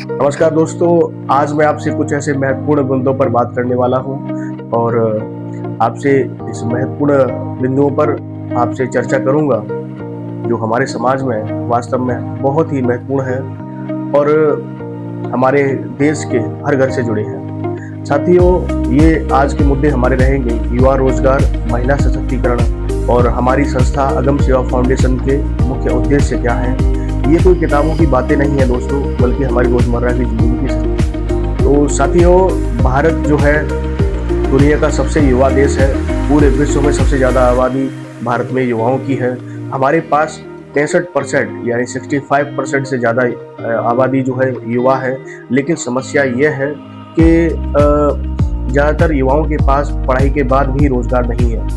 नमस्कार दोस्तों, आज मैं आपसे कुछ ऐसे महत्वपूर्ण बिंदुओं पर बात करने वाला हूँ और आपसे इस महत्वपूर्ण बिंदुओं पर आपसे चर्चा करूँगा, जो हमारे समाज में वास्तव में बहुत ही महत्वपूर्ण है और हमारे देश के हर घर से जुड़े हैं। साथियों, ये आज के मुद्दे हमारे रहेंगे युवा रोजगार, महिला सशक्तिकरण और हमारी संस्था अगम सेवा फाउंडेशन के मुख्य उद्देश्य क्या हैं। ये कोई किताबों की बातें नहीं है दोस्तों, बल्कि हमारी रोजमर्रा की जिंदगी की। तो साथियों, भारत जो है दुनिया का सबसे युवा देश है। पूरे विश्व में सबसे ज़्यादा आबादी भारत में युवाओं की है। हमारे पास 63% यानी 65% से ज़्यादा आबादी जो है युवा है। लेकिन समस्या ये है कि ज़्यादातर युवाओं के पास पढ़ाई के बाद भी रोजगार नहीं है।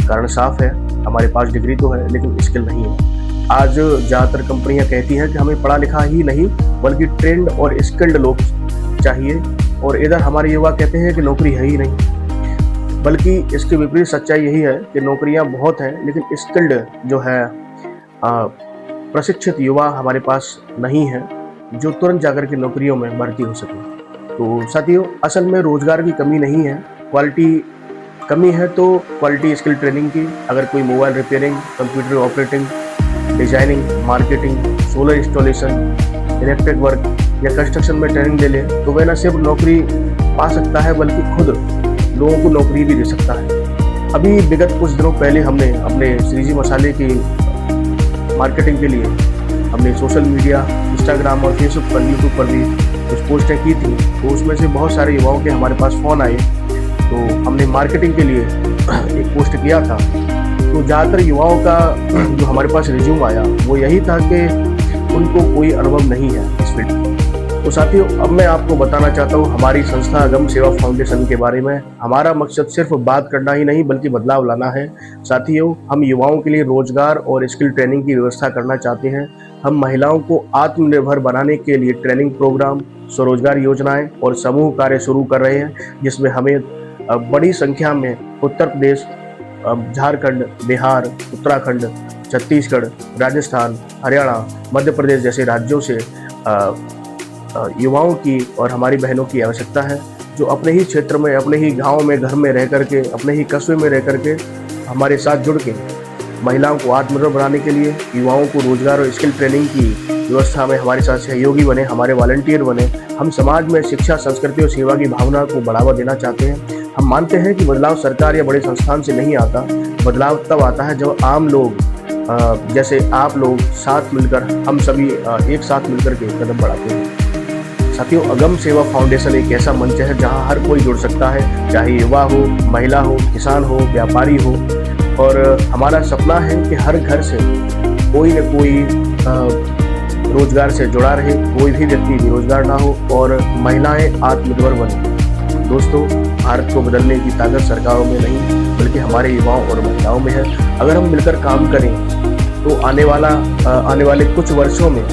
कारण साफ है, हमारे पास डिग्री तो है लेकिन स्किल नहीं है। आज ज़्यादातर कंपनियां कहती हैं कि हमें पढ़ा लिखा ही नहीं बल्कि ट्रेंड और स्किल्ड लोग चाहिए, और इधर हमारे युवा कहते हैं कि नौकरी है ही नहीं। बल्कि इसके विपरीत सच्चाई यही है कि नौकरियां बहुत हैं लेकिन स्किल्ड जो है प्रशिक्षित युवा हमारे पास नहीं है जो तुरंत जाकर के नौकरियों में भर्ती हो सके। तो साथियों, असल में रोजगार की कमी नहीं है, क्वालिटी कमी है। तो क्वालिटी स्किल ट्रेनिंग की, अगर कोई mobile repairing, computer operating, designing, marketing, solar installation, electric work या कंस्ट्रक्शन में ट्रेनिंग ले ले तो वह न सिर्फ नौकरी पा सकता है बल्कि खुद लोगों को नौकरी भी दे सकता है। अभी विगत कुछ दिनों पहले हमने अपने श्रीजी मसाले की मार्केटिंग के लिए हमने सोशल मीडिया, इंस्टाग्राम और फेसबुक पर, यूट्यूब पर भी कुछ पोस्टें की थी। तो उसमें से बहुत सारे युवाओं के हमारे पास फ़ोन आए, तो हमने मार्केटिंग के लिए एक पोस्ट किया था। तो ज़्यादातर युवाओं का जो हमारे पास रिज्यूम आया वो यही था कि उनको कोई अनुभव नहीं है इस फील्ड में। तो साथियों, अब मैं आपको बताना चाहता हूँ हमारी संस्था अगम सेवा फाउंडेशन के बारे में। हमारा मकसद सिर्फ बात करना ही नहीं बल्कि बदलाव लाना है। साथियों, हम युवाओं के लिए रोजगार और स्किल ट्रेनिंग की व्यवस्था करना चाहते हैं। हम महिलाओं को आत्मनिर्भर बनाने के लिए ट्रेनिंग प्रोग्राम, स्वरोजगार योजनाएं और समूह कार्य शुरू कर रहे हैं, जिसमें हमें बड़ी संख्या में उत्तर प्रदेश, झारखंड, बिहार, उत्तराखंड, छत्तीसगढ़, राजस्थान, हरियाणा, मध्य प्रदेश जैसे राज्यों से युवाओं की और हमारी बहनों की आवश्यकता है, जो अपने ही क्षेत्र में, अपने ही गांव में, घर में रह करके, अपने ही कस्बे में रह करके हमारे साथ जुड़ के महिलाओं को आत्मनिर्भर बनाने के लिए, युवाओं को रोजगार और स्किल ट्रेनिंग की व्यवस्था में हमारे साथ सहयोगी बने, हमारे वॉलंटियर बने। हम समाज में शिक्षा, संस्कृति और सेवा की भावना को बढ़ावा देना चाहते हैं। हम मानते हैं कि बदलाव सरकार या बड़े संस्थान से नहीं आता। बदलाव तब आता है जब आम लोग जैसे आप लोग साथ मिलकर, हम सभी एक साथ मिलकर के कदम बढ़ाते हैं। साथियों, अगम सेवा फाउंडेशन एक ऐसा मंच है जहां हर कोई जुड़ सकता है, चाहे युवा हो, महिला हो, किसान हो, व्यापारी हो। और हमारा सपना है कि हर घर से कोई न कोई रोजगार से जुड़ा रहे, कोई भी व्यक्ति बेरोजगार ना हो और महिलाएं आत्मनिर्भर बने। दोस्तों, भारत को बदलने की ताकत सरकारों में नहीं बल्कि हमारे युवाओं और महिलाओं में है। अगर हम मिलकर काम करें तो आने वाले कुछ वर्षों में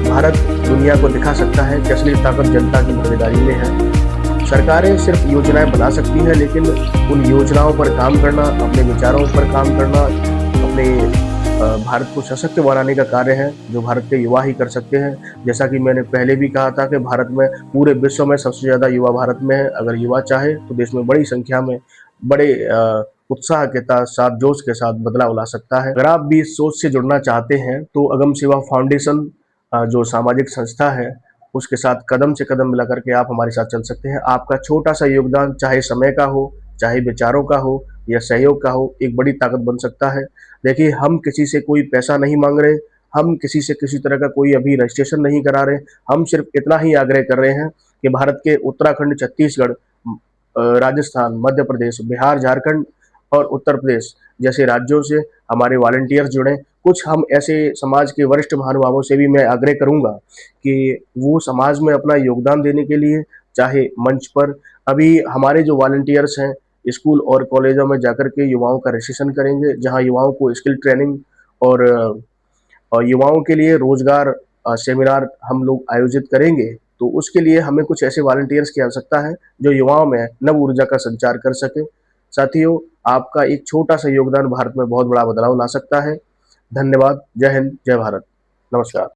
भारत दुनिया को दिखा सकता है कि असली ताकत जनता की भागीदारी में है। सरकारें सिर्फ योजनाएं बना सकती हैं, लेकिन उन योजनाओं पर काम करना, अपने विचारों पर काम करना, अपने भारत को सशक्त बनाने का कार्य है जो भारत के युवा ही कर सकते हैं। जैसा कि मैंने पहले भी कहा था कि भारत में, पूरे विश्व में सबसे ज़्यादा युवा भारत में है। अगर युवा चाहे तो देश में बड़ी संख्या में, बड़े उत्साह के साथ, जोश के साथ बदलाव ला सकता है। अगर आप भी इस सोच से जुड़ना चाहते हैं तो अगम सेवा फाउंडेशन जो सामाजिक संस्था है उसके साथ कदम से कदम मिला करके आप हमारे साथ चल सकते हैं। आपका छोटा सा योगदान, चाहे समय का हो, चाहे विचारों का हो या सहयोग का हो, एक बड़ी ताकत बन सकता है। देखिए, हम किसी से कोई पैसा नहीं मांग रहे, हम किसी से किसी तरह का कोई अभी रजिस्ट्रेशन नहीं करा रहे। हम सिर्फ इतना ही आग्रह कर रहे हैं कि भारत के उत्तराखंड, छत्तीसगढ़, राजस्थान, मध्य प्रदेश, बिहार, झारखंड और उत्तर प्रदेश जैसे राज्यों से हमारे वॉलंटियर्स जुड़ें। कुछ हम ऐसे समाज के वरिष्ठ महानुभावों से भी मैं आग्रह करूंगा कि वो समाज में अपना योगदान देने के लिए, चाहे मंच पर, अभी हमारे जो वॉलंटियर्स हैं स्कूल और कॉलेजों में जाकर के युवाओं का रजिस्ट्रेशन करेंगे, जहां युवाओं को स्किल ट्रेनिंग और युवाओं के लिए रोजगार सेमिनार हम लोग आयोजित करेंगे। तो उसके लिए हमें कुछ ऐसे वॉलंटियर्स की आवश्यकता है जो युवाओं में नव ऊर्जा का संचार कर सके। साथियों, आपका एक छोटा सा योगदान भारत में बहुत बड़ा बदलाव ला सकता है। धन्यवाद। जय हिंद, जय भारत। नमस्कार।